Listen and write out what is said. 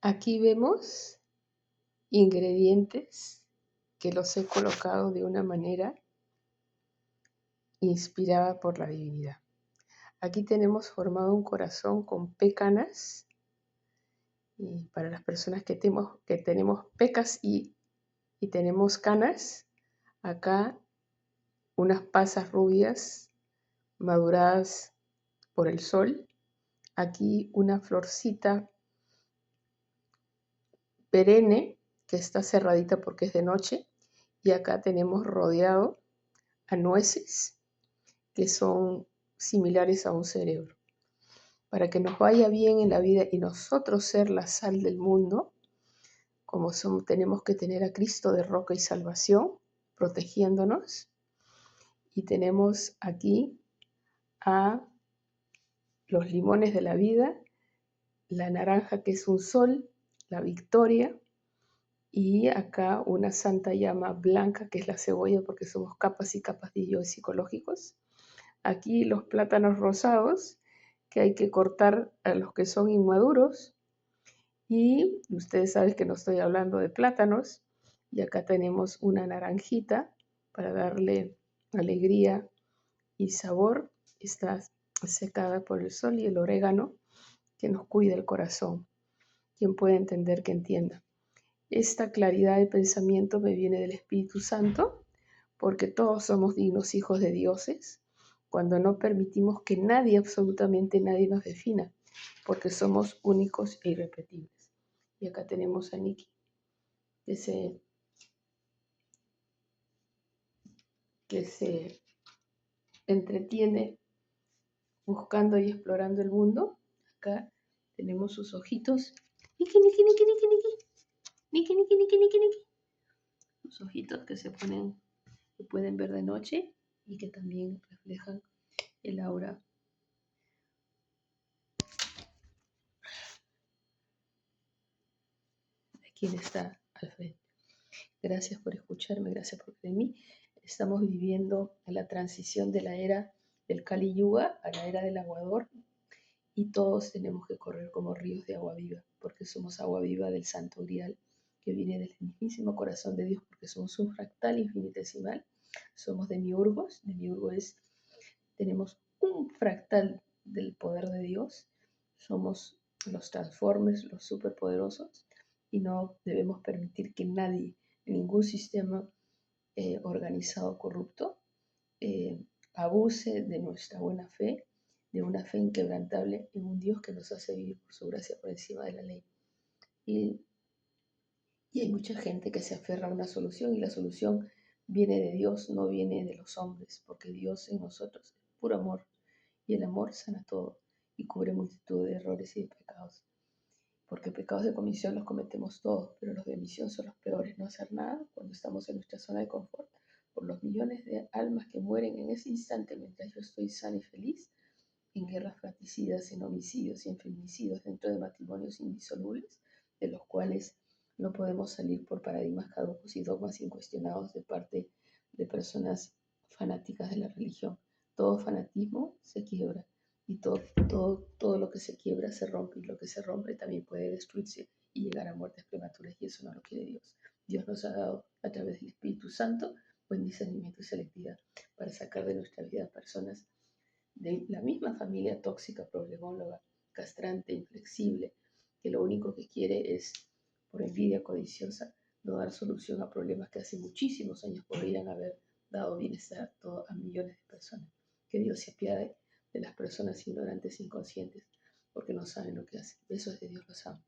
Aquí vemos ingredientes que los he colocado de una manera inspirada por la divinidad. Aquí tenemos formado un corazón con pécanas, y para las personas que tenemos pecas y tenemos canas, acá unas pasas rubias maduradas por el sol, aquí una florcita perenne que está cerradita porque es de noche, y acá tenemos rodeado a nueces que son similares a un cerebro. Para que nos vaya bien en la vida y nosotros ser la sal del mundo, como tenemos que tener a Cristo de roca y salvación, protegiéndonos. Y tenemos aquí a los limones de la vida, la naranja que es un sol, la victoria, y acá una santa llama blanca que es la cebolla, porque somos capas y capas de ellos psicológicos. Aquí los plátanos rosados, que hay que cortar a los que son inmaduros. Y ustedes saben que no estoy hablando de plátanos. Y acá tenemos una naranjita para darle alegría y sabor. Está secada por el sol, y el orégano que nos cuida el corazón. Quien puede entender, que entienda. Esta claridad de pensamiento me viene del Espíritu Santo, porque todos somos dignos hijos de dioses cuando no permitimos que nadie, absolutamente nadie, nos defina, porque somos únicos e irrepetibles. Y acá tenemos a Nikki, que se entretiene buscando y explorando el mundo. Acá tenemos sus ojitos. Nikki, Nikki, Nikki, Nikki, Nikki. Nikki, Nikki, Nikki, Nikki, Nikki. Sus ojitos que pueden ver de noche y que también reflejan el aura. De quien está al frente. Gracias por escucharme, gracias por creer en mí. Estamos viviendo la transición de la era del Kali Yuga a la era del aguador, y todos tenemos que correr como ríos de agua viva, porque somos agua viva del Santo Grial, que viene del mismísimo corazón de Dios, porque somos un fractal infinitesimal. Somos demiurgos. Tenemos un fractal del poder de Dios. Somos los transformers, los superpoderosos, y no debemos permitir que nadie, ningún sistema organizado corrupto, abuse de nuestra buena fe, de una fe inquebrantable en un Dios que nos hace vivir por su gracia por encima de la ley. Y hay mucha gente que se aferra a una solución, y la solución viene de Dios, no viene de los hombres, porque Dios en nosotros es puro amor, y el amor sana todo y cubre multitud de errores y de pecados. Porque pecados de comisión los cometemos todos, pero los de omisión son los peores. No hacer nada cuando estamos en nuestra zona de confort, por los millones de almas que mueren en ese instante mientras yo estoy sana y feliz, en guerras fratricidas, en homicidios y en feminicidios, dentro de matrimonios indisolubles, de los cuales no podemos salir por paradigmas caducos y dogmas incuestionados de parte de personas fanáticas de la religión. Todo fanatismo se quiebra, y todo lo que se quiebra se rompe, y lo que se rompe también puede destruirse y llegar a muertes prematuras, y eso no lo quiere Dios. Dios nos ha dado a través del Espíritu Santo buen discernimiento y selectividad para sacar de nuestra vida personas de la misma familia tóxica, problemóloga, castrante, inflexible, que lo único que quiere es, por envidia codiciosa, no dar solución a problemas que hace muchísimos años podrían haber dado bienestar a millones de personas. Que Dios se apiade de las personas ignorantes e inconscientes, porque no saben lo que hacen. Besos de Dios, los amo.